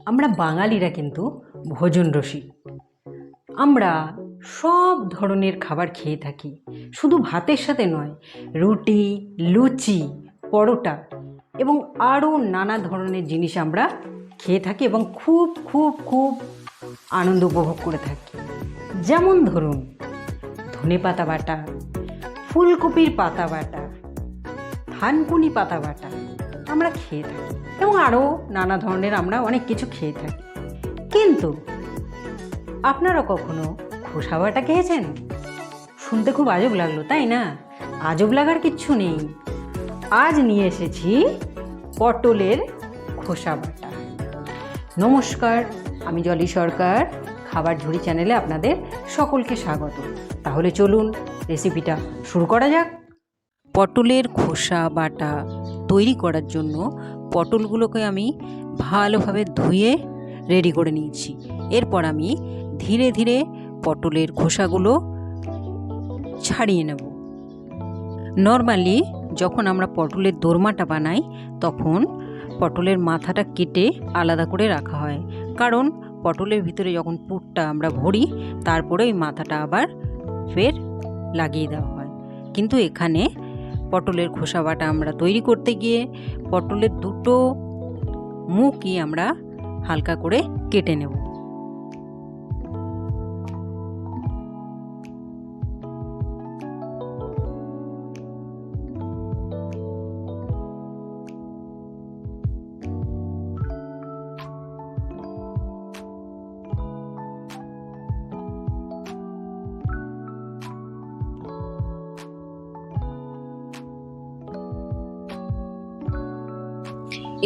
আমরা বাঙালিরা কিন্তু ভোজন রসিক। আমরা সব ধরনের খাবার খেয়ে থাকি, শুধু ভাতের সাথে নয়, রুটি, লুচি, পরোটা এবং আরও নানা ধরনের জিনিস আমরা খেয়ে থাকি এবং খুব খুব খুব আনন্দ উপভোগ করে থাকি। যেমন ধরুন ধনেপাতা বাটা, ফুলকপির পাতা বাটা, থানকুনি পাতা বাটা আমরা খেয়ে থাকি এবং আরও নানা ধরনের আমরা অনেক কিছু খেয়ে থাকি। কিন্তু আপনারা কখনো খোসা বাটা খেয়েছেন? শুনতে খুব আজব লাগলো, তাই না? আজব লাগার কিচ্ছু নেই। আজ নিয়ে এসেছি পটলের খোসা বাটা। নমস্কার, আমি জলি সরকার। খাবার ঝুড়ি চ্যানেলে আপনাদের সকলকে স্বাগত। তাহলে চলুন রেসিপিটা শুরু করা যাক। পটলের খোসা বাটা তৈরি করার জন্য পটলগুলোকে আমি ভালোভাবে ধুয়ে রেডি করে নিয়েছি। এরপর আমি ধীরে ধীরে পটলের খোসাগুলো ছাড়িয়ে নেব। নর্মালি যখন আমরা পটলের দোরমাটা বানাই তখন পটলের মাথাটা কেটে আলাদা করে রাখা হয়, কারণ পটলের ভিতরে যখন পুরটা আমরা ভরি তারপরে ওই মাথাটা আবার ফের লাগিয়ে দেওয়া হয়। কিন্তু এখানে পটলের খোসা বাটা আমরা তৈরি করতে গিয়ে পটলের দুটো মুখই আমরা হালকা করে কেটে নেব।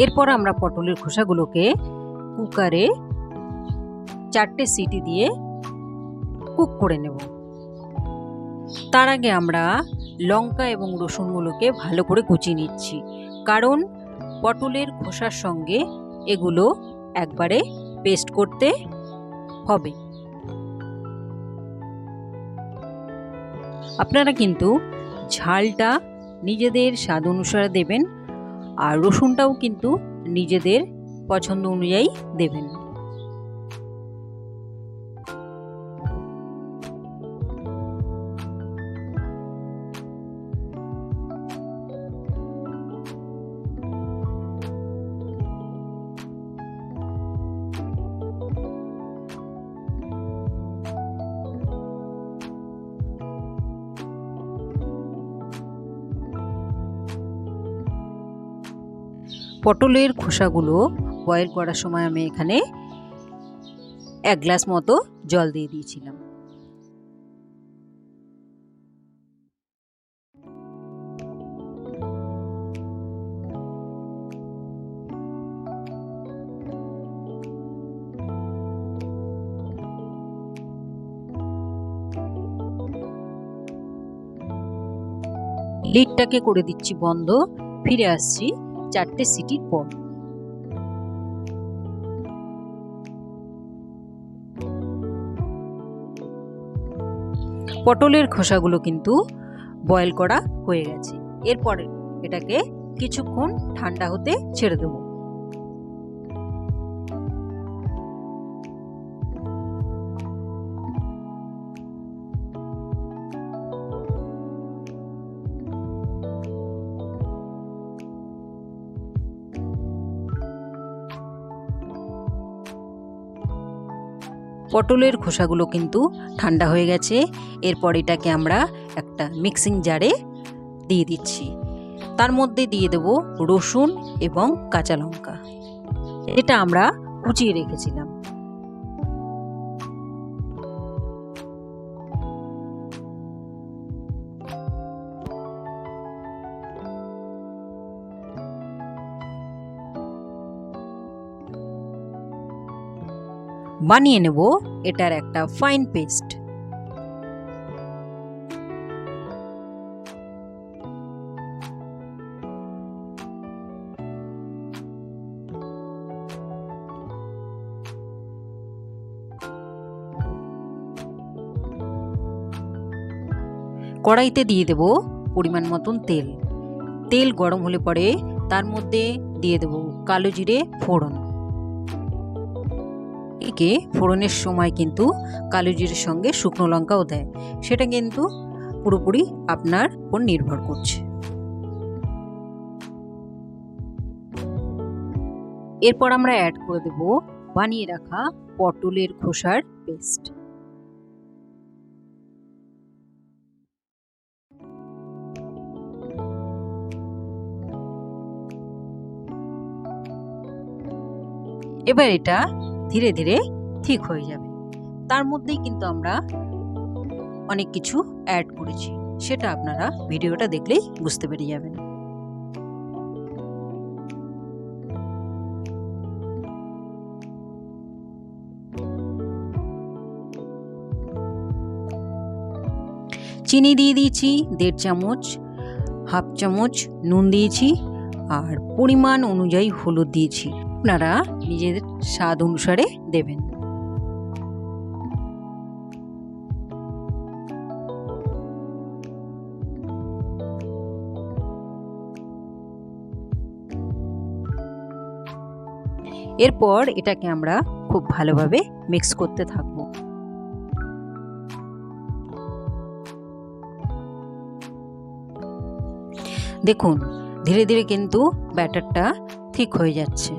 এরপর আমরা পটলের খোসাগুলোকে কুকারে 4টে সিটি দিয়ে কুক করে নেব। তার আগে আমরা লঙ্কা এবং রসুনগুলোকে ভালো করে কুচিয়ে নিচ্ছি, কারণ পটলের খোসার সঙ্গে এগুলো একবারে পেস্ট করতে হবে। আপনারা কিন্তু ঝালটা নিজেদের স্বাদ অনুসারে দেবেন, আর রসুনটাও কিন্তু নিজেদের পছন্দ অনুযায়ী দেবেন। পটলের খোসাগুলো বয়েল করার সময় আমি এখানে 1 গ্লাস মতো জল দিয়ে দিয়েছিলাম। লিডটাকে করে দিচ্ছি বন্ধ। ফিরে আসছি 4টে সিটির পর। পটলের খোসাগুলো কিন্তু বয়েল করা হয়ে গেছে। এরপর এটাকে কিছুক্ষণ ঠান্ডা হতে ছেড়ে দেব। পটলের খোসাগুলো কিন্তু ঠান্ডা হয়ে গেছে। এরপর এটাকে আমরা একটা মিক্সিং জারে দিয়ে দিচ্ছি। তার মধ্যে দিয়ে দেব রসুন এবং কাঁচা লঙ্কা, এটা আমরা কুচিয়ে রেখেছিলাম। বানিয়ে নেব এটার একটা ফাইন পেস্ট। কড়াইতে দিয়ে দেব পরিমাণ মতন তেল। তেল গরম হলে পরে তার মধ্যে দিয়ে দেব কালো জিরে ফোড়ন। একে ফোড়নের সময় কিন্তু কালো জিরের সঙ্গে শুকনো লঙ্কাও দেয়, সেটা কিন্তু পুরোপুরি আপনার উপর নির্ভর করছে। এরপর আমরা অ্যাড করে দেব বানিয়ে রাখা পটলের খোসার পেস্ট। এবার এটা ধীরে ধীরে ঠিক হয়ে যাবে। তার মধ্যেই কিন্তু আমরা অনেক কিছু অ্যাড করেছি, সেটা আপনারা ভিডিওটা দেখলেই বুঝতে পেরে যাবেন। চিনি দিয়ে দিয়েছি 1.5 চামচ, হাফ চামচ নুন দিয়েছি, আর পরিমাণ অনুযায়ী হলুদ দিয়েছি। আপনারা নিজেদের স্বাদ অনুসারে দেবেন। এরপর এটাকে আমরা খুব ভালোভাবে মিক্স করতে থাকব। দেখুন ধীরে ধীরে কিন্তু ব্যাটারটা ঠিক হয়ে যাচ্ছে।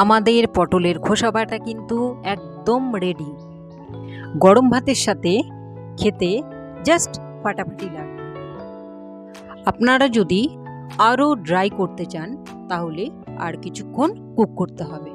আমাদের পটলের খোসা বাটা কিন্তু একদম রেডি। গরম ভাতের সাথে খেতে জাস্ট ফাটাফাটি লাগবে। আপনারা যদি আরও ড্রাই করতে চান তাহলে আর কিছুক্ষণ কুক করতে হবে।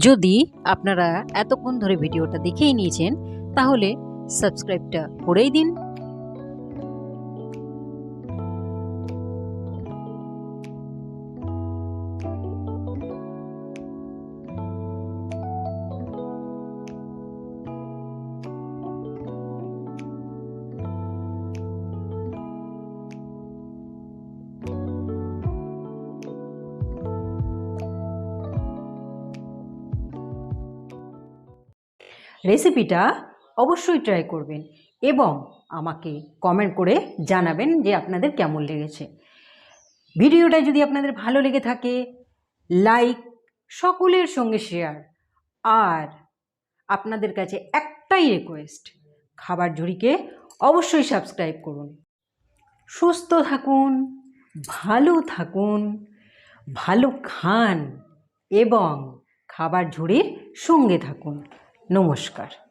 যদি আপনারা এতক্ষণ ধরে ভিডিওটা দেখেই নিয়েছেন তাহলে সাবস্ক্রাইবটা করেই দিন। রেসিপিটা অবশ্যই ট্রাই করবেন এবং আমাকে কমেন্ট করে জানাবেন যে আপনাদের কেমন লেগেছে। ভিডিওটা যদি আপনাদের ভালো লেগে থাকে লাইক, সকলের সঙ্গে শেয়ার, আর আপনাদের কাছে একটাই রিকোয়েস্ট, খাবার ঝুড়িকে অবশ্যই সাবস্ক্রাইব করুন। সুস্থ থাকুন, ভালো থাকুন, ভালো খান এবং খাবার ঝুড়ির সঙ্গে থাকুন। নমস্কার।